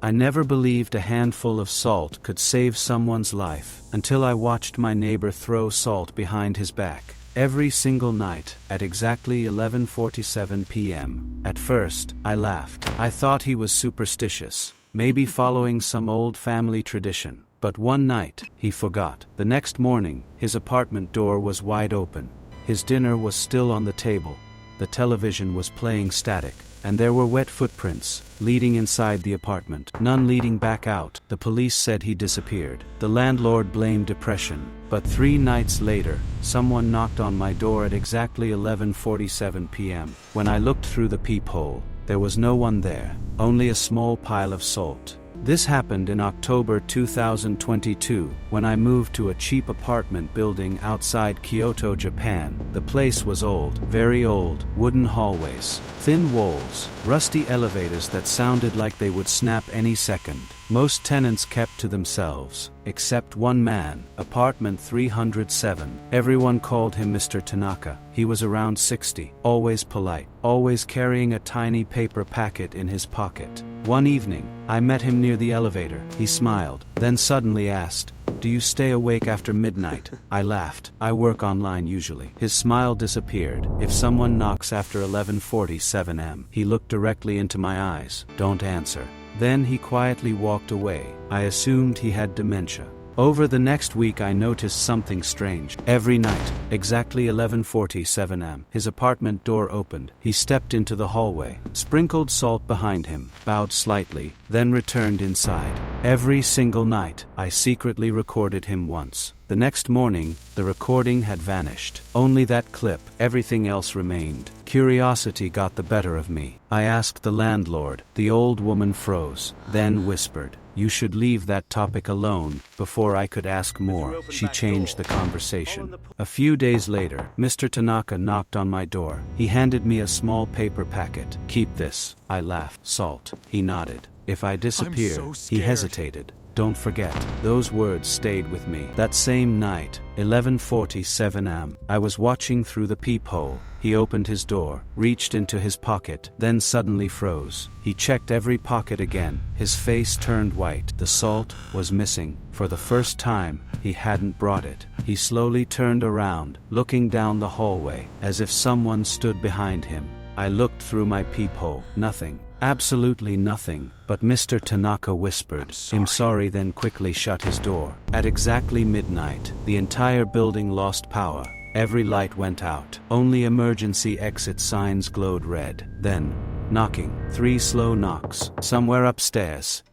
I never believed a handful of salt could save someone's life, until I watched my neighbor throw salt behind his back, every single night, at exactly 11:47 p.m. At first, I laughed. I thought he was superstitious, maybe following some old family tradition. But one night, he forgot. The next morning, his apartment door was wide open. His dinner was still on the table. The television was playing static, and there were wet footprints, leading inside the apartment, none leading back out. The police said he disappeared. The landlord blamed depression. But 3 nights later, someone knocked on my door at exactly 11:47 p.m. When I looked through the peephole, there was no one there, only a small pile of salt. This happened in October 2022, when I moved to a cheap apartment building outside Kyoto, Japan. The place was old, very old, wooden hallways, thin walls, rusty elevators that sounded like they would snap any second. Most tenants kept to themselves, except one man, apartment 307. Everyone called him Mr. Tanaka. He was around 60, always polite, always carrying a tiny paper packet in his pocket. One evening, I met him near the elevator. He smiled, then suddenly asked, "Do you stay awake after midnight?" I laughed. "I work online usually." His smile disappeared. "If someone knocks after 11:47 am, he looked directly into my eyes. "Don't answer." Then he quietly walked away. I assumed he had dementia. Over the next week I noticed something strange. Every night, exactly 11:47 am, his apartment door opened. He stepped into the hallway, sprinkled salt behind him, bowed slightly, then returned inside. Every single night, I secretly recorded him once. The next morning, the recording had vanished. Only that clip, everything else remained. Curiosity got the better of me. I asked the landlord. The old woman froze, then whispered, "You should leave that topic alone." Before I could ask more, she changed the conversation. A few days later, Mr. Tanaka knocked on my door. He handed me a small paper packet. "Keep this." I laughed. "Salt." He nodded. "If I disappear," he hesitated. "Don't forget." Those words stayed with me. That same night, 11:47 am, I was watching through the peephole. He opened his door, reached into his pocket, then suddenly froze. He checked every pocket again. His face turned white. The salt was missing. For the first time, he hadn't brought it. He slowly turned around, looking down the hallway, as if someone stood behind him. I looked through my peephole. Nothing. Absolutely nothing. But Mr. Tanaka whispered, "I'm sorry," then quickly shut his door. At exactly midnight, the entire building lost power. Every light went out. Only emergency exit signs glowed red. Then, knocking. 3 slow knocks. Somewhere upstairs.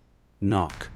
Knock.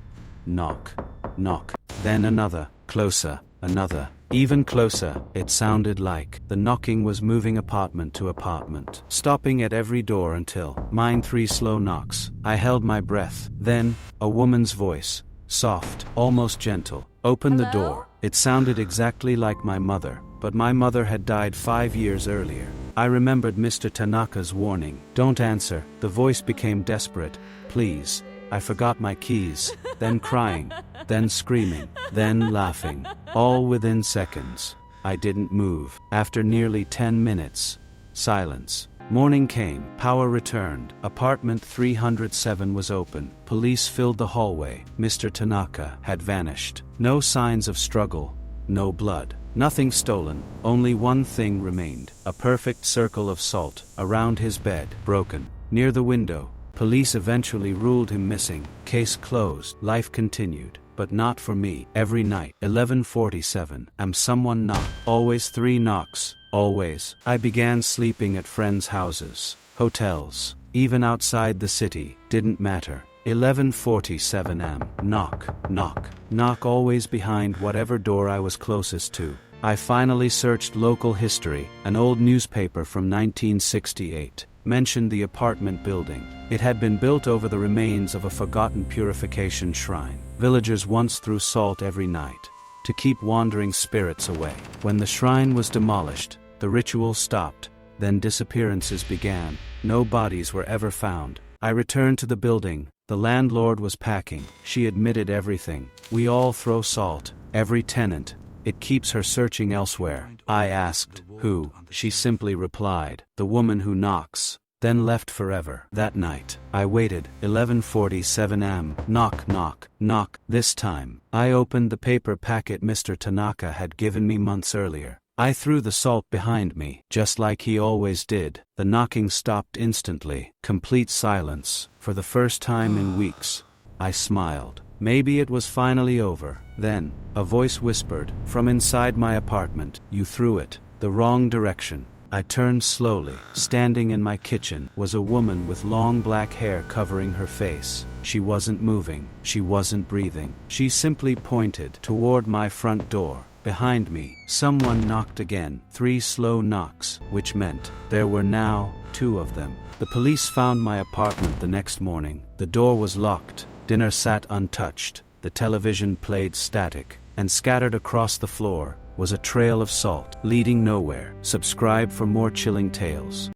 Knock. Knock. Then another. Closer. Another. Even closer. It sounded like the knocking was moving apartment to apartment, stopping at every door until mine. 3 slow knocks. I held my breath. Then, a woman's voice, soft, almost gentle, opened the door. It sounded exactly like my mother, but my mother had died 5 years earlier. I remembered Mr. Tanaka's warning. "Don't answer." The voice became desperate. "Please. I forgot my keys." Then crying, then screaming, then laughing, all within seconds. I didn't move. After nearly 10 minutes, silence. Morning came, power returned, apartment 307 was open, police filled the hallway. Mr. Tanaka had vanished. No signs of struggle, no blood, nothing stolen, only one thing remained, a perfect circle of salt, around his bed, broken, near the window. Police eventually ruled him missing. Case closed. Life continued. But not for me. Every night, 11:47 am, someone knocked. Always 3 knocks. Always. I began sleeping at friends' houses, hotels, even outside the city. Didn't matter. 11:47 am. Knock. Knock. Knock, always behind whatever door I was closest to. I finally searched local history. An old newspaper from 1968 mentioned the apartment building. It had been built over the remains of a forgotten purification shrine. Villagers once threw salt every night to keep wandering spirits away. When the shrine was demolished, the ritual stopped. Then disappearances began. No bodies were ever found. I returned to the building. The landlord was packing. She admitted everything. "We all throw salt. Every tenant. It keeps her searching elsewhere." I asked, "Who?" She simply replied, "The woman who knocks." then left forever. That night, I waited. 11:47 am. Knock, knock, knock. This time, I opened the paper packet Mr. Tanaka had given me months earlier. I threw the salt behind me, just like he always did. The knocking stopped instantly. Complete silence. For the first time in weeks, I smiled. Maybe it was finally over. Then, a voice whispered, from inside my apartment, "You threw it the wrong direction." I turned slowly. Standing in my kitchen was a woman with long black hair covering her face. She wasn't moving. She wasn't breathing. She simply pointed toward my front door. Behind me, someone knocked again. 3 slow knocks, which meant there were now 2 of them. The police found my apartment the next morning. The door was locked. Dinner sat untouched. The television played static. And scattered across the floor was a trail of salt leading nowhere. Subscribe for more chilling tales.